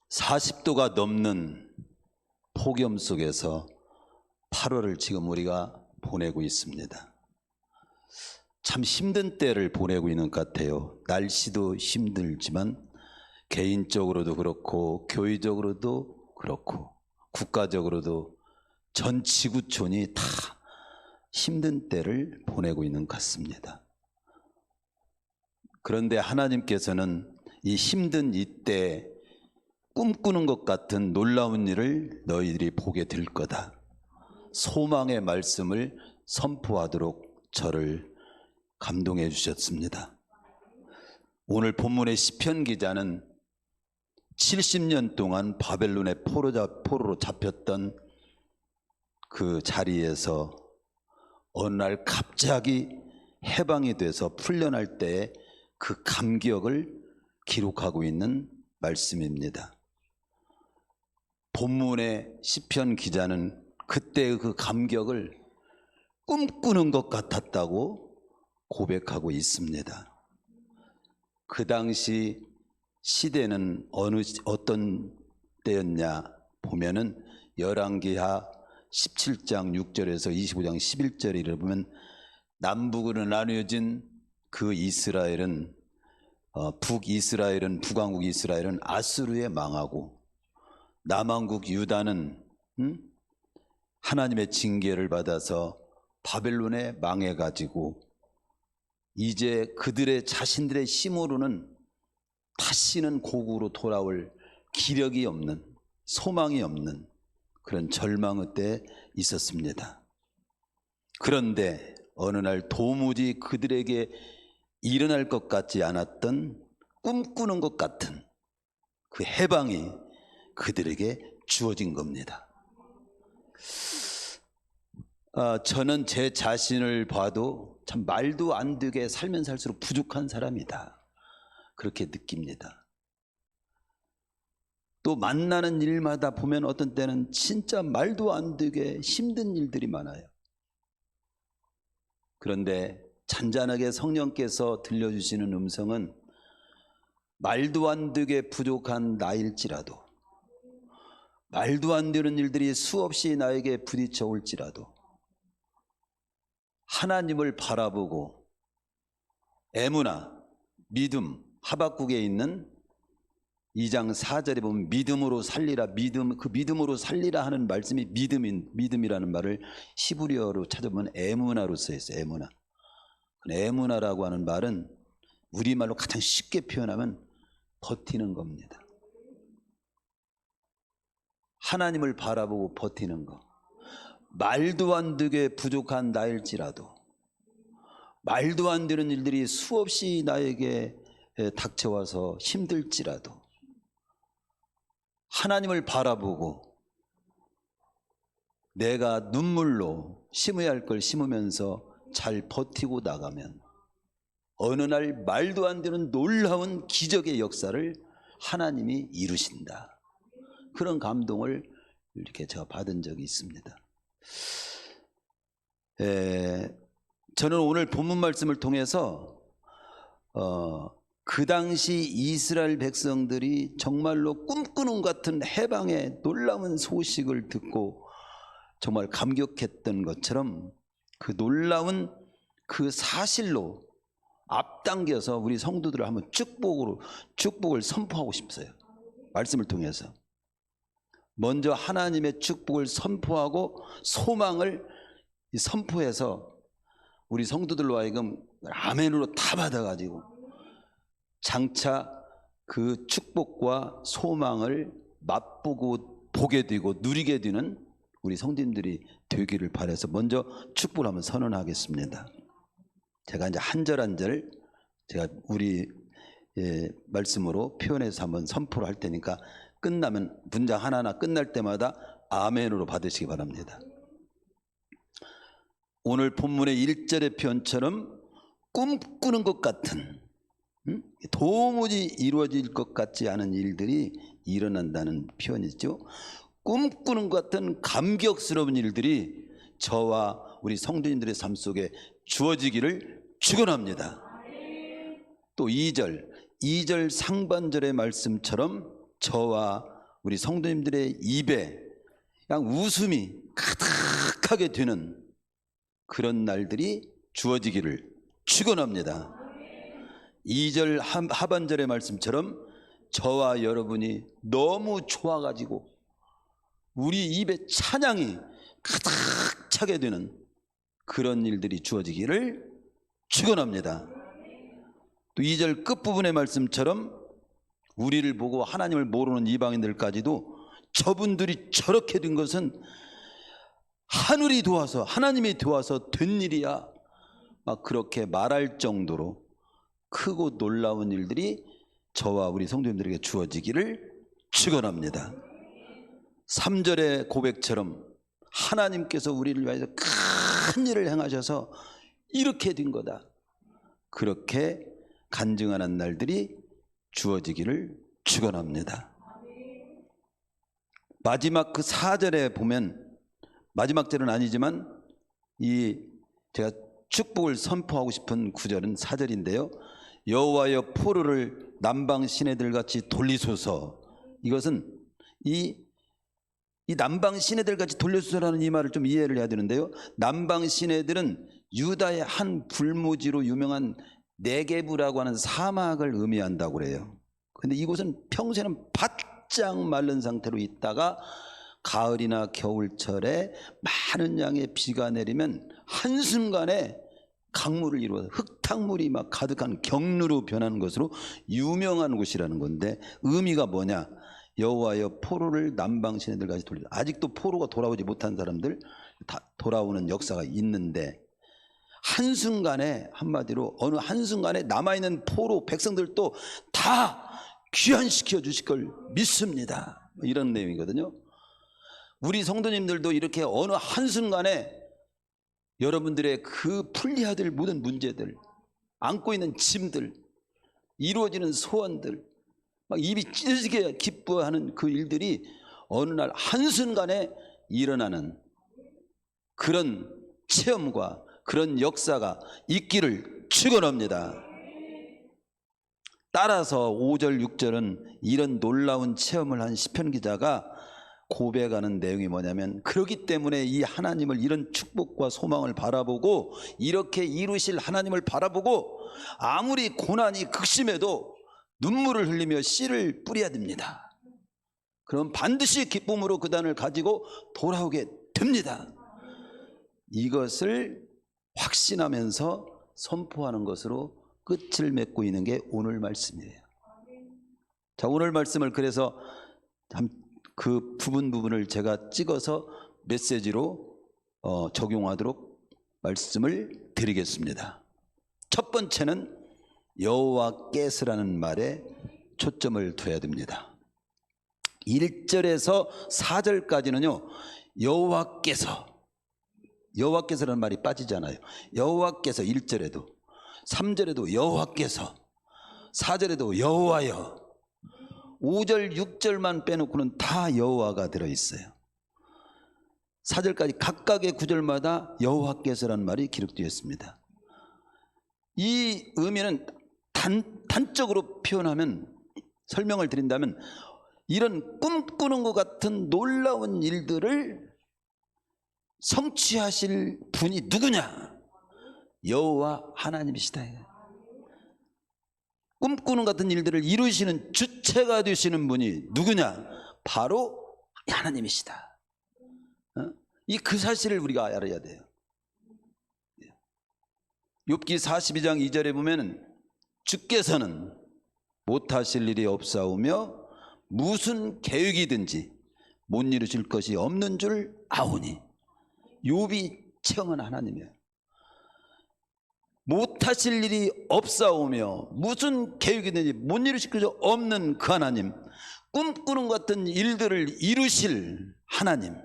40도가 넘는 폭염 속에서 8월을 지금 우리가 보내고 있습니다. 참 힘든 때를 보내고 있는 것 같아요. 날씨도 힘들지만 개인적으로도 그렇고 교회적으로도 그렇고 국가적으로도 전 지구촌이 다 힘든 때를 보내고 있는 것 같습니다. 그런데 하나님께서는 이 힘든 이때 꿈꾸는 것 같은 놀라운 일을 너희들이 보게 될 거다. 소망의 말씀을 선포하도록 저를 감동해 주셨습니다. 오늘 본문의 시편 기자는 70년 동안 바벨론의 포로로 잡혔던 그 자리에서 어느 날 갑자기 해방이 돼서 풀려날 때의 그 감격을 기록하고 있는 말씀입니다. 본문의 시편 기자는 그때의 그 감격을 꿈꾸는 것 같았다고 고백하고 있습니다. 그 당시 시대는 어떤 때였냐 보면은 열왕기하 17장 6절에서 25장 11절을 보면 남북으로 나뉘어진 그 이스라엘은 북왕국 이스라엘은 아수르에 망하고 남왕국 유다는 하나님의 징계를 받아서 바벨론에 망해가지고 이제 그들의 자신들의 힘으로는 다시는 고국으로 돌아올 기력이 없는, 소망이 없는 그런 절망의 때에 있었습니다. 그런데 어느 날 도무지 그들에게 일어날 것 같지 않았던 꿈꾸는 것 같은 그 해방이 그들에게 주어진 겁니다. 저는 제 자신을 봐도 참 말도 안 되게 살면 살수록 부족한 사람이다, 그렇게 느낍니다. 또 만나는 일마다 보면 어떤 때는 진짜 말도 안 되게 힘든 일들이 많아요. 그런데 잔잔하게 성령께서 들려주시는 음성은 말도 안 되게 부족한 나일지라도, 말도 안 되는 일들이 수없이 나에게 부딪혀 올지라도 하나님을 바라보고 에무나, 믿음, 하박국에 있는 2장 4절에 보면 믿음으로 살리라, 그 믿음으로 살리라 하는 말씀이 믿음이라는 말을 히브리어로 찾아보면 에무나로 쓰여 있어요. 에무나. 에무나라고 하는 말은 우리말로 가장 쉽게 표현하면 버티는 겁니다. 하나님을 바라보고 버티는 거. 말도 안 되게 부족한 나일지라도, 말도 안 되는 일들이 수없이 나에게 닥쳐와서 힘들지라도 하나님을 바라보고 내가 눈물로 심어야 할 걸 심으면서 잘 버티고 나가면 어느 날 말도 안 되는 놀라운 기적의 역사를 하나님이 이루신다. 그런 감동을 이렇게 제가 받은 적이 있습니다. 저는 오늘 본문 말씀을 통해서 그 당시 이스라엘 백성들이 정말로 꿈꾸는 것 같은 해방의 놀라운 소식을 듣고 정말 감격했던 것처럼 그 놀라운 그 사실로 앞당겨서 우리 성도들을 한번 축복을 선포하고 싶어요. 말씀을 통해서 먼저 하나님의 축복을 선포하고 소망을 선포해서 우리 성도들로 하여금 아멘으로 다 받아가지고 장차 그 축복과 소망을 맛보고 보게 되고 누리게 되는 우리 성도님들이 되기를 바라서 먼저 축복을 한번 선언하겠습니다. 제가 이제 한 절 한 절 제가 우리 말씀으로 표현해서 한번 선포를 할 테니까 끝나면 문장 하나하나 끝날 때마다 아멘으로 받으시기 바랍니다. 오늘 본문의 1절의 표현처럼 꿈꾸는 것 같은, 도무지 이루어질 것 같지 않은 일들이 일어난다는 표현이죠. 꿈꾸는 것 같은 감격스러운 일들이 저와 우리 성도님들의 삶 속에 주어지기를 축원합니다. 또 2절 상반절의 말씀처럼 저와 우리 성도님들의 입에 그냥 웃음이 가득하게 되는 그런 날들이 주어지기를 축원합니다. 2절 하반절의 말씀처럼 저와 여러분이 너무 좋아가지고 우리 입에 찬양이 가득 차게 되는 그런 일들이 주어지기를 축원합니다. 또 2절 끝부분의 말씀처럼 우리를 보고 하나님을 모르는 이방인들까지도 저분들이 저렇게 된 것은 하늘이 도와서, 하나님이 도와서 된 일이야, 막 그렇게 말할 정도로 크고 놀라운 일들이 저와 우리 성도님들에게 주어지기를 축원합니다. 3절의 고백처럼 하나님께서 우리를 위해서 큰 일을 행하셔서 이렇게 된 거다, 그렇게 간증하는 날들이 주어지기를 축원합니다. 마지막 그 4절에 보면, 마지막 절은 아니지만 이 제가 축복을 선포하고 싶은 구절은 4절인데요. 여호와여 포로를 남방 시내들 같이 돌리소서. 이것은 이 남방 시내들 같이 돌리소서라는 이 말을 좀 이해를 해야 되는데요. 남방 시내들은 유다의 한 불모지로 유명한 네게브라고 하는 사막을 의미한다고 그래요. 근데 이곳은 평소에는 바짝 마른 상태로 있다가 가을이나 겨울철에 많은 양의 비가 내리면 한순간에 강물을 이루어서 흙탕물이 막 가득한 경루로 변하는 것으로 유명한 곳이라는 건데, 의미가 뭐냐? 여호와여 포로를 남방 시내들까지 돌리라. 아직도 포로가 돌아오지 못한 사람들 다 돌아오는 역사가 있는데, 한순간에, 한마디로 어느 한순간에 남아있는 포로 백성들도 다 귀환시켜 주실 걸 믿습니다, 이런 내용이거든요. 우리 성도님들도 이렇게 어느 한순간에 여러분들의 그 풀려야 될 모든 문제들, 안고 있는 짐들, 이루어지는 소원들, 막 입이 찢어지게 기뻐하는 그 일들이 어느 날 한순간에 일어나는 그런 체험과 그런 역사가 있기를 축원합니다. 따라서 5절 6절은 이런 놀라운 체험을 한 시편 기자가 고백하는 내용이 뭐냐면, 그렇기 때문에 이 하나님을, 이런 축복과 소망을 바라보고 이렇게 이루실 하나님을 바라보고 아무리 고난이 극심해도 눈물을 흘리며 씨를 뿌려야 됩니다. 그럼 반드시 기쁨으로 그 단을 가지고 돌아오게 됩니다. 이것을 확신하면서 선포하는 것으로 끝을 맺고 있는 게 오늘 말씀이에요. 자, 오늘 말씀을 그래서 그 부분을 제가 찍어서 메시지로 적용하도록 말씀을 드리겠습니다. 첫 번째는 여호와께서라는 말에 초점을 둬야 됩니다. 1절에서 4절까지는요 여호와께서라는 말이 빠지잖아요. 여호와께서 1절에도, 3절에도 여호와께서, 4절에도 여호와여, 5절 6절만 빼놓고는 다 여호와가 들어있어요. 4절까지 각각의 구절마다 여호와께서라는 말이 기록되어 있습니다. 이 의미는 단적으로 표현하면, 설명을 드린다면, 이런 꿈꾸는 것 같은 놀라운 일들을 성취하실 분이 누구냐? 여호와 하나님이시다. 꿈꾸는 같은 일들을 이루시는 주체가 되시는 분이 누구냐? 바로 하나님이시다. 이 그 사실을 우리가 알아야 돼요. 욥기 42장 2절에 보면 주께서는 못하실 일이 없사오며 무슨 계획이든지 못 이루실 것이 없는 줄 아오니. 욥이 체험한 하나님이에요. 못하실 일이 없사오며 무슨 계획이든지 못 이루실 것이 없는 그 하나님, 꿈꾸는 것 같은 일들을 이루실 하나님,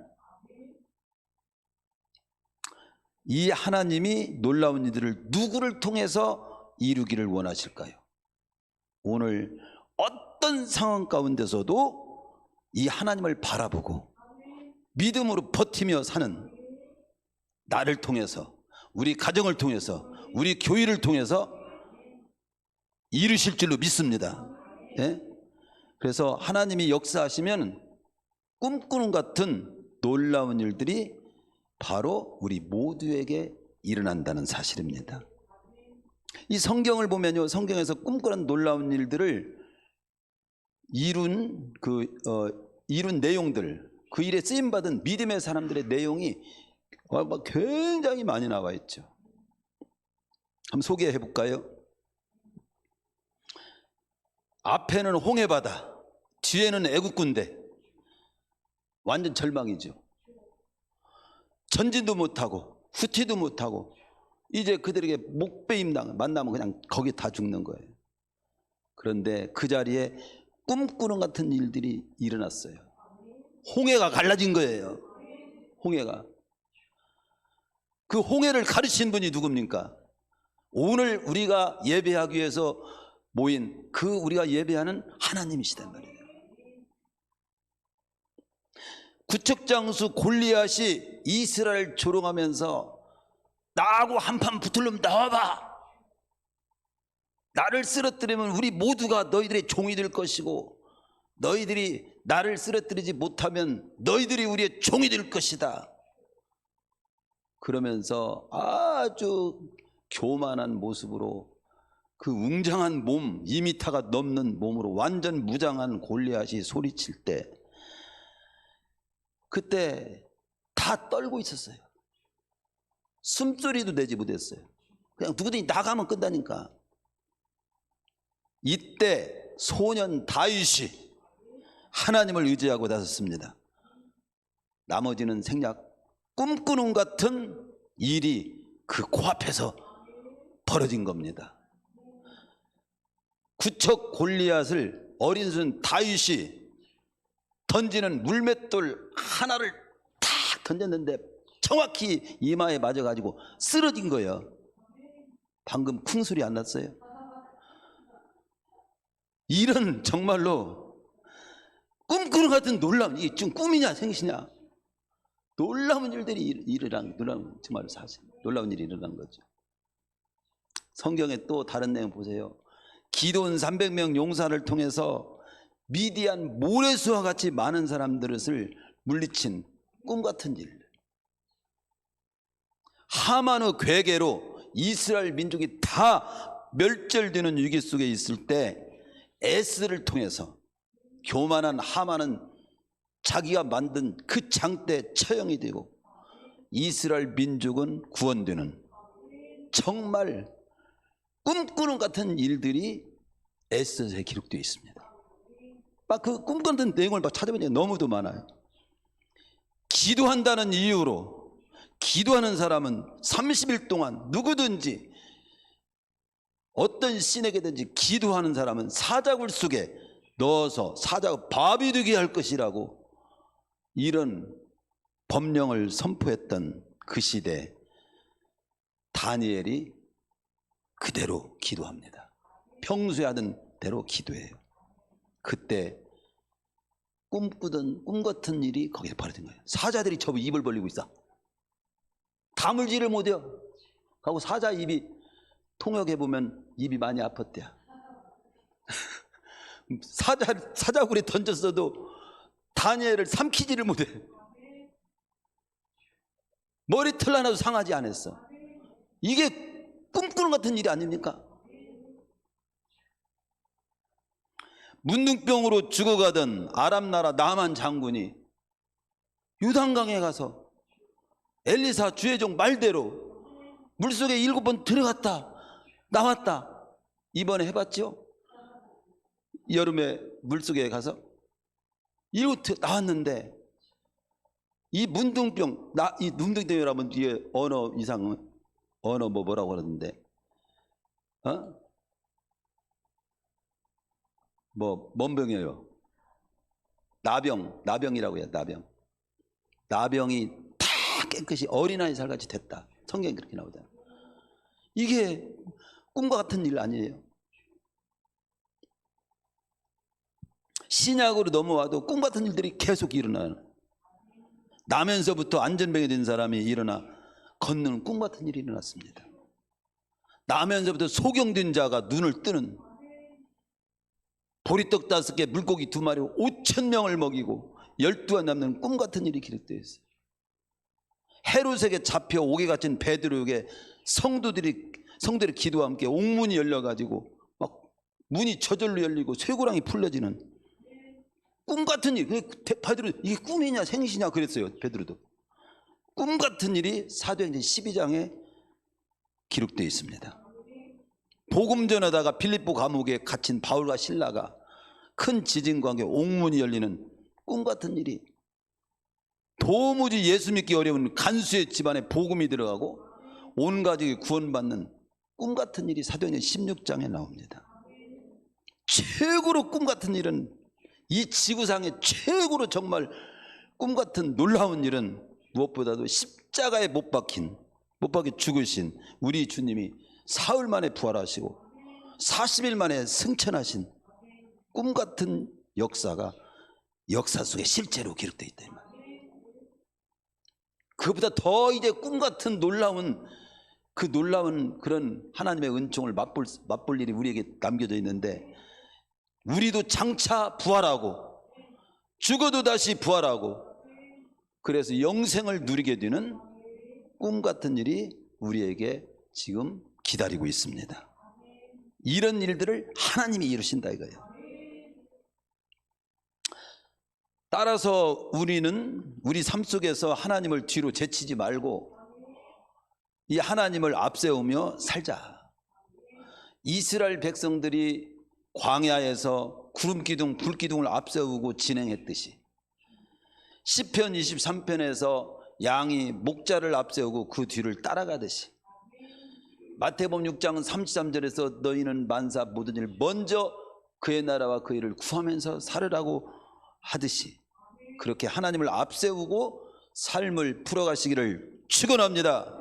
이 하나님이 놀라운 일들을 누구를 통해서 이루기를 원하실까요? 오늘 어떤 상황 가운데서도 이 하나님을 바라보고 믿음으로 버티며 사는 나를 통해서, 우리 가정을 통해서, 우리 교회를 통해서 이루실 줄로 믿습니다. 예? 그래서 하나님이 역사하시면 꿈꾸는 같은 놀라운 일들이 바로 우리 모두에게 일어난다는 사실입니다. 이 성경을 보면요, 성경에서 꿈꾸는 놀라운 일들을 이룬 내용들, 그 일에 쓰임받은 믿음의 사람들의 내용이 굉장히 많이 나와 있죠. 한번 소개해 볼까요? 앞에는 홍해바다, 뒤에는 애국군대. 완전 절망이죠. 전진도 못하고 후퇴도 못하고 이제 그들에게 목배임당 만나면 그냥 거기 다 죽는 거예요. 그런데 그 자리에 꿈꾸는 같은 일들이 일어났어요. 홍해가 갈라진 거예요. 홍해가. 그 홍해를 가르친 분이 누굽니까? 오늘 우리가 예배하기 위해서 모인 그 우리가 예배하는 하나님이시단 말이에요. 구척장수 골리앗이 이스라엘 조롱하면서 나하고 한판 붙을려면 나와봐. 나를 쓰러뜨리면 우리 모두가 너희들의 종이 될 것이고 너희들이 나를 쓰러뜨리지 못하면 너희들이 우리의 종이 될 것이다. 그러면서 아주 교만한 모습으로 그 웅장한 몸, 2m가 넘는 몸으로 완전 무장한 골리앗이 소리칠 때 그때 다 떨고 있었어요. 숨소리도 내지 못했어요. 그냥 누구든지 나가면 끝나니까. 이때 소년 다윗이 하나님을 의지하고 나섰습니다. 나머지는 생략. 꿈꾸는 같은 일이 그 코앞에서 벌어진 겁니다. 구척 골리앗을 어린 손 다윗이 던지는 물맷돌 하나를 탁 던졌는데 정확히 이마에 맞아가지고 쓰러진 거예요. 방금 쿵 소리 안 났어요? 이런 정말로 꿈꾸는 같은 놀라운, 이게 지금 꿈이냐 생시냐, 놀라운 일들이 놀라운 정말 사실 놀라운 일이 일어난 거죠. 성경에 또 다른 내용 보세요. 기드온 300명 용사를 통해서 미디안 모래수와 같이 많은 사람들을 물리친 꿈같은 일. 하만의 괴계로 이스라엘 민족이 다 멸절되는 위기 속에 있을 때 에스를 통해서 교만한 하만은 자기가 만든 그 장대 처형이 되고 이스라엘 민족은 구원되는 정말 꿈꾸는 같은 일들이 에스더에 기록되어 있습니다. 막 그 꿈꾸는 내용을 막 찾아보니까 너무도 많아요. 기도한다는 이유로 기도하는 사람은 30일 동안 누구든지 어떤 신에게든지 기도하는 사람은 사자굴 속에 넣어서 사자가 밥이 되게 할 것이라고 이런 법령을 선포했던 그 시대 다니엘이 그대로 기도합니다. 평소에 하던 대로 기도해요. 그때 꿈꾸던 꿈 같은 일이 거기서 벌어진 거예요. 사자들이 저 입을 벌리고 있어. 다물지를 못해요. 하고 사자 입이 통역해 보면 입이 많이 아팠대요. 사자굴에 던졌어도 다니엘을 삼키지를 못해. 머리털 하나도 상하지 않았어. 이게 꿈꾸는 같은 일이 아닙니까? 문둥병으로 죽어가던 아람 나라 나만 장군이 유단강에 가서 엘리사 주의종 말대로 물속에 7번 들어갔다 나왔다. 이번에 해봤죠? 여름에 물속에 가서 나왔는데 이 문둥병, 이 문둥병이라면 뒤에 언어 이상은 언어 뭐라고 그러는데, 뭔 병이에요? 나병이라고 해요. 나병이 다 깨끗이 어린아이 살같이 됐다. 성경이 그렇게 나오잖아요. 이게 꿈과 같은 일 아니에요. 신약으로 넘어와도 꿈 같은 일들이 계속 일어나요. 나면서부터 안전병이 된 사람이 일어나 걷는 꿈 같은 일이 일어났습니다. 나면서부터 소경된 자가 눈을 뜨는, 보리떡 5개 물고기 2마리 5,000명을 먹이고 12가 남는 꿈 같은 일이 기록되어 있어요. 헤롯에게 잡혀 옥에 갇힌 베드로에게 성도들이 기도와 함께 옥문이 열려가지고 막 문이 저절로 열리고 쇠고랑이 풀려지는 꿈 같은 일. 베드로 이게 꿈이냐 생시냐 그랬어요. 베드로도 꿈 같은 일이 사도행전 12장에 기록되어 있습니다. 복음 전하다가 빌립보 감옥에 갇힌 바울과 실라가 큰 지진과 함께 옥문이 열리는 꿈 같은 일이, 도무지 예수 믿기 어려운 간수의 집안에 복음이 들어가고 온 가족이 구원받는 꿈 같은 일이 사도행전 16장에 나옵니다. 최고로 꿈 같은 일은, 이 지구상의 최고로 정말 꿈 같은 놀라운 일은 무엇보다도 십자가에 못 박혀 죽으신 우리 주님이 사흘 만에 부활하시고 40일 만에 승천하신 꿈 같은 역사가 역사 속에 실제로 기록되어 있다 이 말이에요. 그보다 더 이제 꿈 같은 놀라운 그런 하나님의 은총을 맛볼 일이 우리에게 남겨져 있는데, 우리도 장차 부활하고 죽어도 다시 부활하고 그래서 영생을 누리게 되는 꿈 같은 일이 우리에게 지금 기다리고 있습니다. 이런 일들을 하나님이 이루신다 이거예요. 따라서 우리는 우리 삶 속에서 하나님을 뒤로 제치지 말고 이 하나님을 앞세우며 살자. 이스라엘 백성들이 광야에서 구름기둥 불기둥을 앞세우고 진행했듯이, 시편 23편에서 양이 목자를 앞세우고 그 뒤를 따라가듯이, 마태복음 6장 33절에서 너희는 만사 모든 일 먼저 그의 나라와 그 일을 구하면서 살으라고 하듯이, 그렇게 하나님을 앞세우고 삶을 풀어가시기를 축원합니다.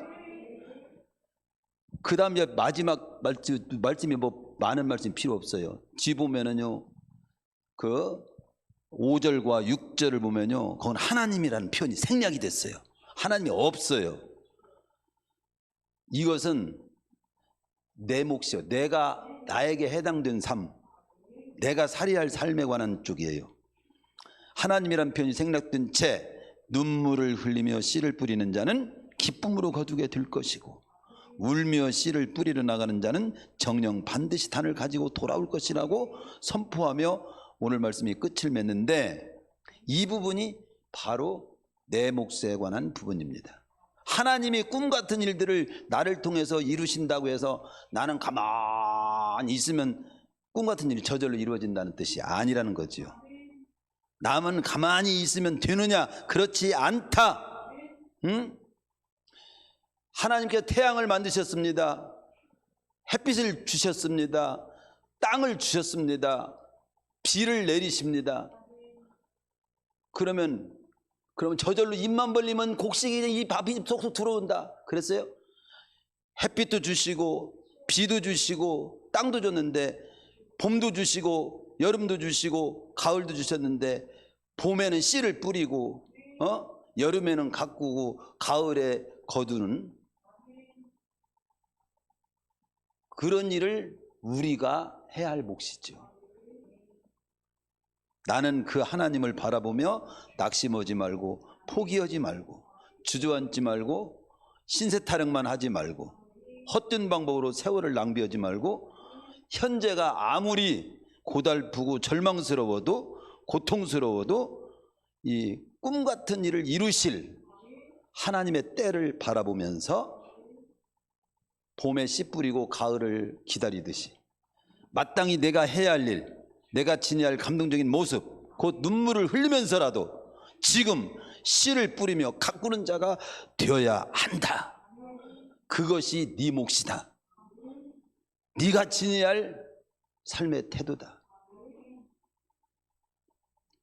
그 다음에 마지막 말씀이 뭐 많은 말씀이 필요 없어요. 뒤 보면은요, 그 5절과 6절을 보면요, 그건 하나님이라는 표현이 생략이 됐어요. 하나님이 없어요. 이것은 내 몫이요, 내가 나에게 해당된 삶, 내가 살아야 할 삶에 관한 쪽이에요. 하나님이란 표현이 생략된 채 눈물을 흘리며 씨를 뿌리는 자는 기쁨으로 거두게 될 것이고, 울며 씨를 뿌리러 나가는 자는 정녕 반드시 단을 가지고 돌아올 것이라고 선포하며 오늘 말씀이 끝을 맺는데, 이 부분이 바로 내 몫에 관한 부분입니다. 하나님이 꿈 같은 일들을 나를 통해서 이루신다고 해서 나는 가만히 있으면 꿈 같은 일이 저절로 이루어진다는 뜻이 아니라는 거죠. 남은 가만히 있으면 되느냐? 그렇지 않다. 응? 하나님께서 태양을 만드셨습니다. 햇빛을 주셨습니다. 땅을 주셨습니다. 비를 내리십니다. 그러면 저절로 입만 벌리면 곡식이 이 밥이 쏙쏙 들어온다 그랬어요? 햇빛도 주시고 비도 주시고 땅도 줬는데, 봄도 주시고 여름도 주시고 가을도 주셨는데, 봄에는 씨를 뿌리고 여름에는 가꾸고 가을에 거두는 그런 일을 우리가 해야 할 몫이죠. 나는 그 하나님을 바라보며 낙심하지 말고 포기하지 말고 주저앉지 말고 신세타령만 하지 말고 헛된 방법으로 세월을 낭비하지 말고, 현재가 아무리 고달프고 절망스러워도 고통스러워도 이 꿈 같은 일을 이루실 하나님의 때를 바라보면서 봄에 씨 뿌리고 가을을 기다리듯이 마땅히 내가 해야 할 일, 내가 지녀야 할 감동적인 모습, 곧 눈물을 흘리면서라도 지금 씨를 뿌리며 가꾸는 자가 되어야 한다. 그것이 네 몫이다. 네가 지녀야 할 삶의 태도다.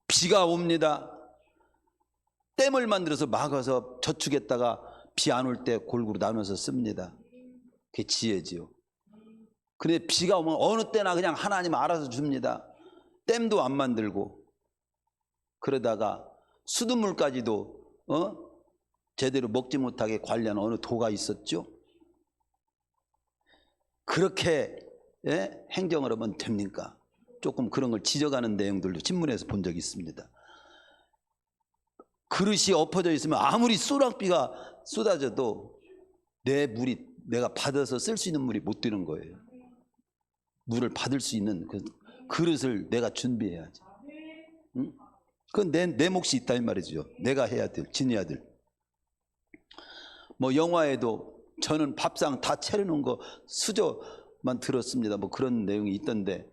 비가 옵니다. 댐을 만들어서 막아서 저축했다가 비 안 올 때 골고루 나눠서 씁니다. 그게 지혜지요. 그런데 비가 오면 어느 때나 그냥 하나님 알아서 줍니다. 댐도 안 만들고, 그러다가 수돗물까지도 제대로 먹지 못하게 관리한 어느 도가 있었죠. 그렇게 행정을 하면 됩니까? 조금 그런 걸 지적하는 내용들도 신문에서 본 적이 있습니다. 그릇이 엎어져 있으면 아무리 소낙비가 쏟아져도 내 물이, 내가 받아서 쓸 수 있는 물이 못 되는 거예요. 물을 받을 수 있는 그 그릇을 내가 준비해야지. 응? 그건 내 몫이 있다 이 말이죠. 내가 해야 될, 지내야 될. 뭐 영화에도 저는 밥상 다 차려놓은 거 수저만 들었습니다. 뭐 그런 내용이 있던데,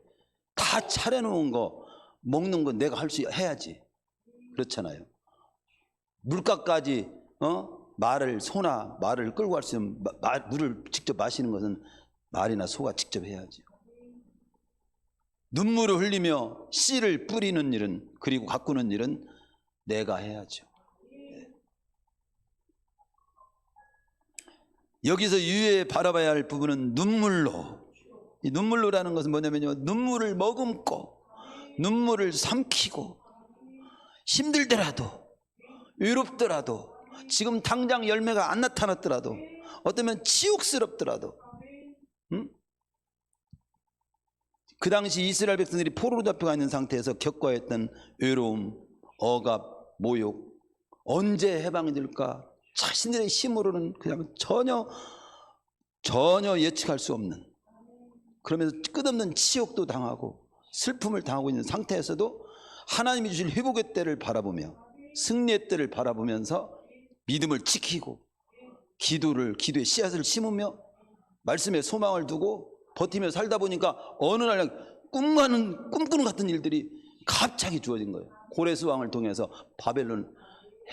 다 차려놓은 거 먹는 건 내가 할 수 해야지. 그렇잖아요. 물가까지 소나 말을 끌고 갈 수 있는 물을 직접 마시는 것은 말이나 소가 직접 해야죠. 눈물을 흘리며 씨를 뿌리는 일은, 그리고 가꾸는 일은 내가 해야죠. 여기서 유의해 바라봐야 할 부분은 눈물로. 이 눈물로라는 것은 뭐냐면요, 눈물을 머금고 눈물을 삼키고 힘들더라도, 외롭더라도, 지금 당장 열매가 안 나타났더라도, 어쩌면 치욕스럽더라도, 그 당시 이스라엘 백성들이 포로로 잡혀가 있는 상태에서 겪어야 했던 외로움, 억압, 모욕, 언제 해방이 될까 자신들의 힘으로는 그냥 전혀 예측할 수 없는, 그러면서 끝없는 치욕도 당하고 슬픔을 당하고 있는 상태에서도 하나님이 주실 회복의 때를 바라보며 승리의 때를 바라보면서 믿음을 지키고 기도의 씨앗을 심으며 말씀에 소망을 두고 버티며 살다 보니까 어느 날 꿈꾸는 같은 일들이 갑자기 주어진 거예요. 고레스 왕을 통해서 바벨론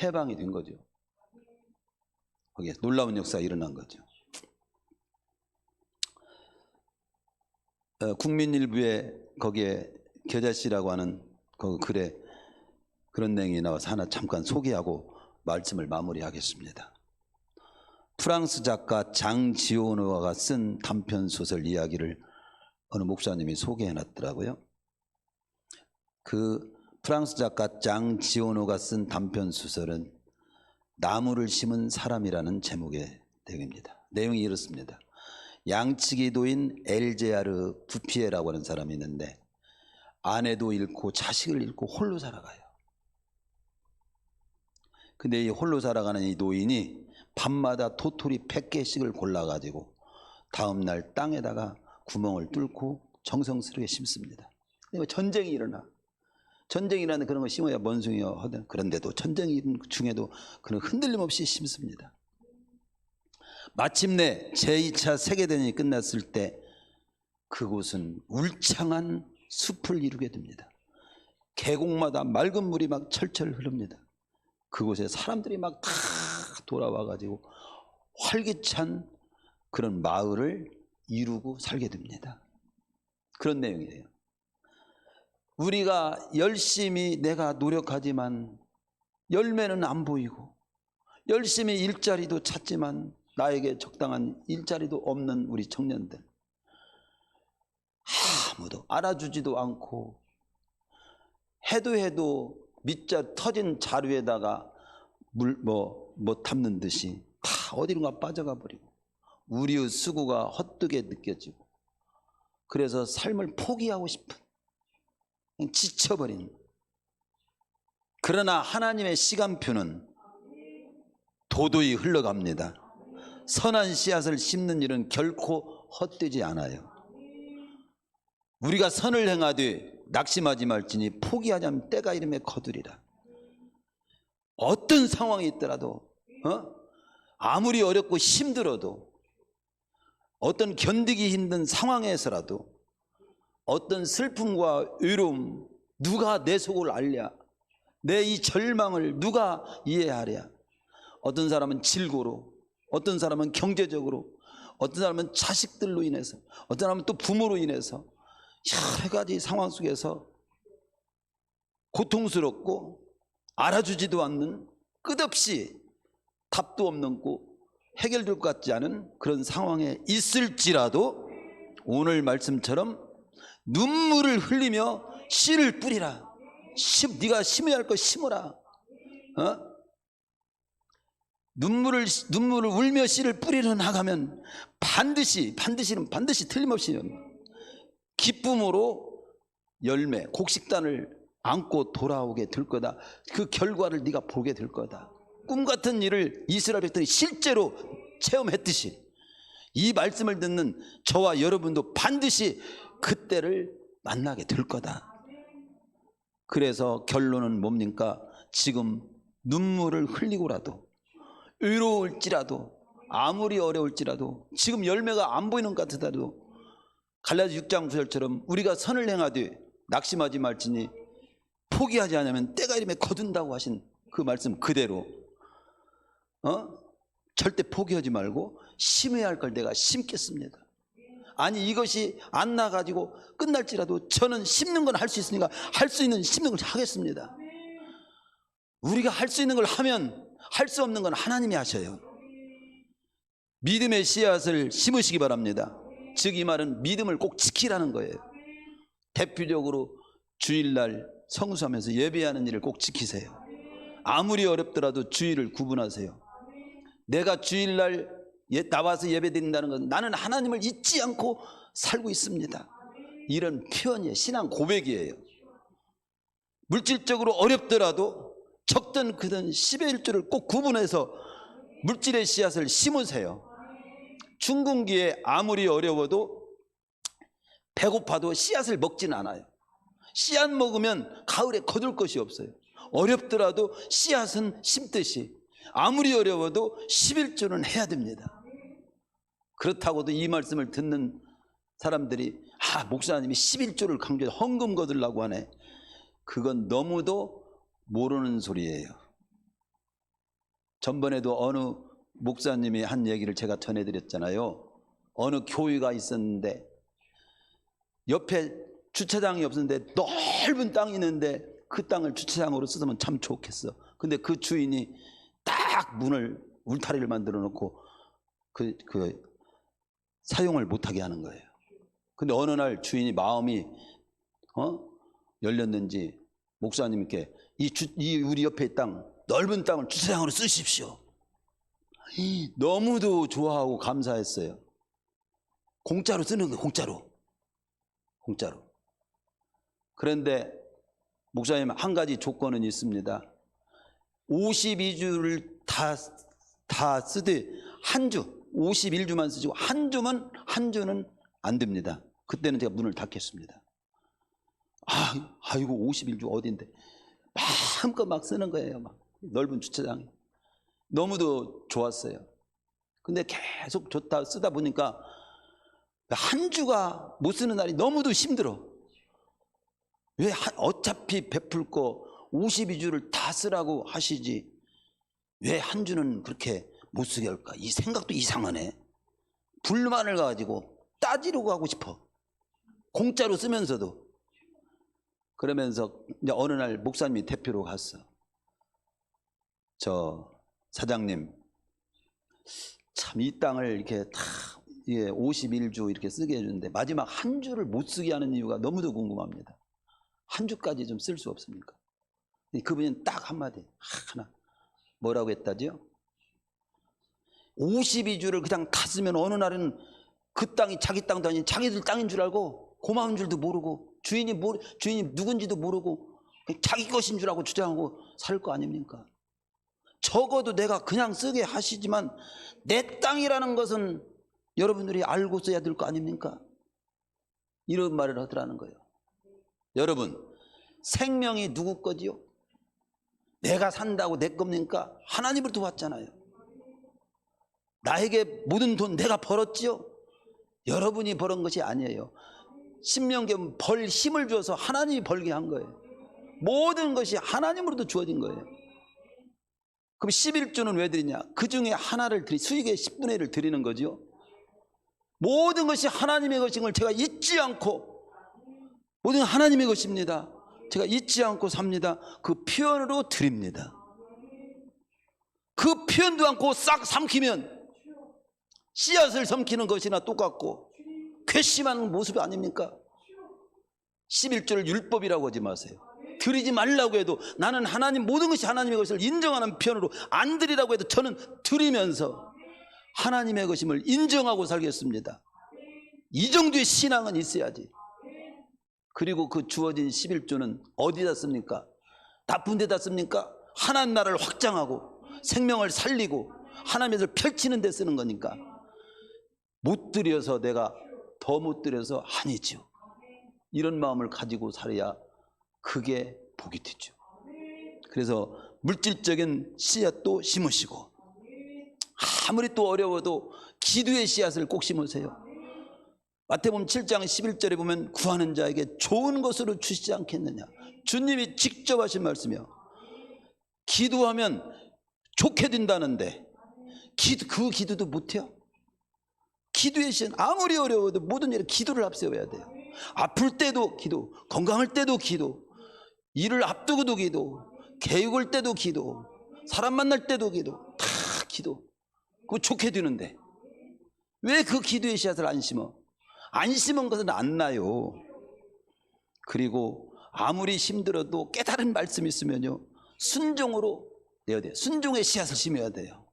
해방이 된 거죠. 거기에 놀라운 역사가 일어난 거죠. 국민일보에 거기에 겨자씨라고 하는 그 글에 그런 내용이 나와서 하나 잠깐 소개하고 말씀을 마무리하겠습니다. 프랑스 작가 장지오노가 쓴 단편소설 이야기를 어느 목사님이 소개해놨더라고요. 그 프랑스 작가 장지오노가 쓴 단편소설은 나무를 심은 사람이라는 제목의 내용입니다. 내용이 이렇습니다. 양치기도인 엘제아르 부피에라고 하는 사람이 있는데 아내도 잃고 자식을 잃고 홀로 살아가요. 근데 이 홀로 살아가는 이 노인이 밤마다 도토리 100개씩을 골라가지고 다음날 땅에다가 구멍을 뚫고 정성스럽게 심습니다. 전쟁이 일어나. 전쟁이라는 그런 거 심어야 원숭이여 하든, 그런데도 전쟁 중에도 그런 흔들림 없이 심습니다. 마침내 제2차 세계대전이 끝났을 때 그곳은 울창한 숲을 이루게 됩니다. 계곡마다 맑은 물이 막 철철 흐릅니다. 그곳에 사람들이 막 다 돌아와가지고 활기찬 그런 마을을 이루고 살게 됩니다. 그런 내용이에요. 우리가 열심히 내가 노력하지만 열매는 안 보이고, 열심히 일자리도 찾지만 나에게 적당한 일자리도 없는 우리 청년들, 아무도 알아주지도 않고, 해도 밑자 터진 자루에다가 물 담는 듯이 다 어디론가 빠져가 버리고 우리의 수고가 헛되게 느껴지고, 그래서 삶을 포기하고 싶은, 지쳐버린. 그러나 하나님의 시간표는 도도히 흘러갑니다. 선한 씨앗을 심는 일은 결코 헛되지 않아요. 우리가 선을 행하되 낙심하지 말지니 포기하지 않으면 때가 이름에 거두리라. 어떤 상황이 있더라도, 아무리 어렵고 힘들어도, 어떤 견디기 힘든 상황에서라도, 어떤 슬픔과 외로움, 누가 내 속을 알랴? 내 이 절망을 누가 이해하랴? 어떤 사람은 질고로, 어떤 사람은 경제적으로, 어떤 사람은 자식들로 인해서, 어떤 사람은 또 부모로 인해서 여러 가지 상황 속에서 고통스럽고 알아주지도 않는, 끝없이 답도 없는 해결될 것 같지 않은 그런 상황에 있을지라도 오늘 말씀처럼 눈물을 흘리며 씨를 뿌리라. 네가 심어야 할 거 심어라. 눈물을 울며 씨를 뿌리러 나가면 반드시 틀림없이 기쁨으로 열매, 곡식단을 안고 돌아오게 될 거다. 그 결과를 네가 보게 될 거다. 꿈 같은 일을 이스라엘 백성이 실제로 체험했듯이 이 말씀을 듣는 저와 여러분도 반드시 그때를 만나게 될 거다. 그래서 결론은 뭡니까? 지금 눈물을 흘리고라도, 의로울지라도, 아무리 어려울지라도, 지금 열매가 안 보이는 것 같으더라도 갈라디아 6장 9절처럼 우리가 선을 행하되 낙심하지 말지니 포기하지 않으면 때가 이름에 거둔다고 하신 그 말씀 그대로 절대 포기하지 말고 심어야 할 걸 내가 심겠습니다. 아니 이것이 안 나가지고 끝날지라도 저는 심는 건 할 수 있으니까 할 수 있는 심는 걸 하겠습니다. 우리가 할 수 있는 걸 하면 할 수 없는 건 하나님이 하셔요. 믿음의 씨앗을 심으시기 바랍니다. 즉 이 말은 믿음을 꼭 지키라는 거예요. 대표적으로 주일날 성수하면서 예배하는 일을 꼭 지키세요. 아무리 어렵더라도 주일을 구분하세요. 내가 주일날 나와서 예배드린다는 건 나는 하나님을 잊지 않고 살고 있습니다. 이런 표현이에요. 신앙 고백이에요. 물질적으로 어렵더라도 적든 그든 10의 1조를 꼭 구분해서 물질의 씨앗을 심으세요. 춘궁기에 아무리 어려워도 배고파도 씨앗을 먹지는 않아요. 씨앗 먹으면 가을에 거둘 것이 없어요. 어렵더라도 씨앗은 심듯이 아무리 어려워도 11조는 해야 됩니다. 그렇다고도 이 말씀을 듣는 사람들이 목사님이 11조를 강조해 헌금 거두려고 하네. 그건 너무도 모르는 소리예요. 전번에도 어느 목사님이 한 얘기를 제가 전해드렸잖아요. 어느 교회가 있었는데 옆에 주차장이 없었는데 넓은 땅이 있는데 그 땅을 주차장으로 쓰면 참 좋겠어. 근데 그 주인이 딱 문을 울타리를 만들어 놓고 그 사용을 못하게 하는 거예요. 근데 어느 날 주인이 마음이 열렸는지 목사님께 이 우리 옆에 땅 넓은 땅을 주차장으로 쓰십시오. 너무도 좋아하고 감사했어요. 공짜로 쓰는 거예요. 공짜로. 그런데 목사님 한 가지 조건은 있습니다. 52주를 다 쓰되 한 주 51주만 쓰시고 한 주는 안 됩니다. 그때는 제가 문을 닫겠습니다. 아이고 51주 어딘데 마음껏 막 쓰는 거예요. 막 넓은 주차장에. 너무도 좋았어요. 근데 계속 쓰다 보니까 한 주가 못 쓰는 날이 너무도 힘들어. 왜 어차피 베풀 거 52주를 다 쓰라고 하시지 왜 한 주는 그렇게 못 쓰게 할까? 이 생각도 이상하네. 불만을 가지고 따지려고 하고 싶어. 공짜로 쓰면서도. 그러면서 이제 어느 날 목사님이 대표로 갔어. 저 사장님 참 이 땅을 이렇게 다 51주 이렇게 쓰게 해주는데 마지막 한 주를 못 쓰게 하는 이유가 너무도 궁금합니다. 한 주까지 좀 쓸 수 없습니까? 그분은 딱 한마디 하나 뭐라고 했다지요? 52주를 그냥 다 쓰면 어느 날은 그 땅이 자기 땅도 아닌 자기들 땅인 줄 알고 고마운 줄도 모르고 주인이 누군지도 모르고 자기 것인 줄 알고 주장하고 살 거 아닙니까? 적어도 내가 그냥 쓰게 하시지만 내 땅이라는 것은 여러분들이 알고 써야 될 거 아닙니까? 이런 말을 하더라는 거예요. 여러분 생명이 누구 거지요? 내가 산다고 내 겁니까? 하나님으로부터 왔잖아요. 나에게 모든 돈 내가 벌었지요? 여러분이 벌은 것이 아니에요. 신명기에 벌 힘을 주어서 하나님이 벌게 한 거예요. 모든 것이 하나님으로부터 주어진 거예요. 그럼 11조는 왜 드리냐? 그 중에 하나를 수익의 10분의 1을 드리는 거죠. 모든 것이 하나님의 것인 걸 제가 잊지 않고 모든 하나님의 것입니다. 제가 잊지 않고 삽니다. 그 표현으로 드립니다. 그 표현도 않고 싹 삼키면 씨앗을 삼키는 것이나 똑같고 괘씸한 모습이 아닙니까? 11조를 율법이라고 하지 마세요. 드리지 말라고 해도 나는 하나님 모든 것이 하나님의 것을 인정하는 표현으로 안 드리라고 해도 저는 드리면서 하나님의 것임을 인정하고 살겠습니다. 이 정도의 신앙은 있어야지. 그리고 그 주어진 11조는 어디다 씁니까? 나쁜 데다 씁니까? 하나님 나라를 확장하고 생명을 살리고 하나님을 펼치는 데 쓰는 거니까. 못 들여서 내가 더 못 들여서 아니죠. 이런 마음을 가지고 살아야 그게 복이 되죠. 그래서 물질적인 씨앗도 심으시고, 아무리 또 어려워도 기도의 씨앗을 꼭 심으세요. 마태복음 7장 11절에 보면 구하는 자에게 좋은 것으로 주시지 않겠느냐. 주님이 직접 하신 말씀이요. 기도하면 좋게 된다는데 그 기도도 못해요. 기도의 씨앗, 아무리 어려워도 모든 일에 기도를 앞세워야 돼요. 아플 때도 기도, 건강할 때도 기도, 일을 앞두고도 기도, 계획할 때도 기도, 사람 만날 때도 기도, 다 기도. 그거 좋게 되는데 왜 그 기도의 씨앗을 안 심어? 안 심은 것은 안 나요. 그리고 아무리 힘들어도 깨달은 말씀이 있으면요, 순종으로 내야 돼요. 순종의 씨앗을 심어야 돼요.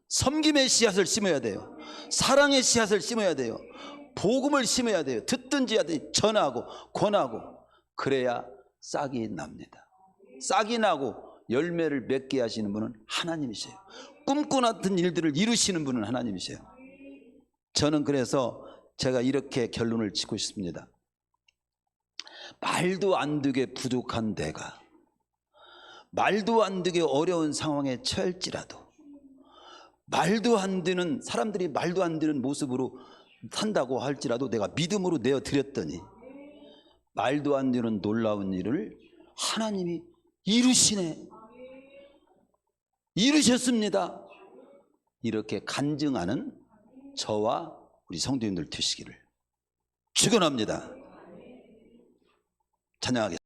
섬김의 씨앗을 심어야 돼요. 사랑의 씨앗을 심어야 돼요. 복음을 심어야 돼요. 듣든지 하든지 전하고 권하고, 그래야 싹이 납니다. 싹이 나고 열매를 맺게 하시는 분은 하나님이세요. 꿈꿔놨던 일들을 이루시는 분은 하나님이세요. 저는 그래서 제가 이렇게 결론을 짓고 싶습니다. 말도 안 되게 부족한 내가, 말도 안 되게 어려운 상황에 처할지라도, 말도 안 되는, 사람들이 말도 안 되는 모습으로 산다고 할지라도 내가 믿음으로 내어드렸더니 말도 안 되는 놀라운 일을 하나님이 이루시네, 이루셨습니다, 이렇게 간증하는 저와 우리 성도님들 되시기를 축원합니다. 찬양하겠습니다.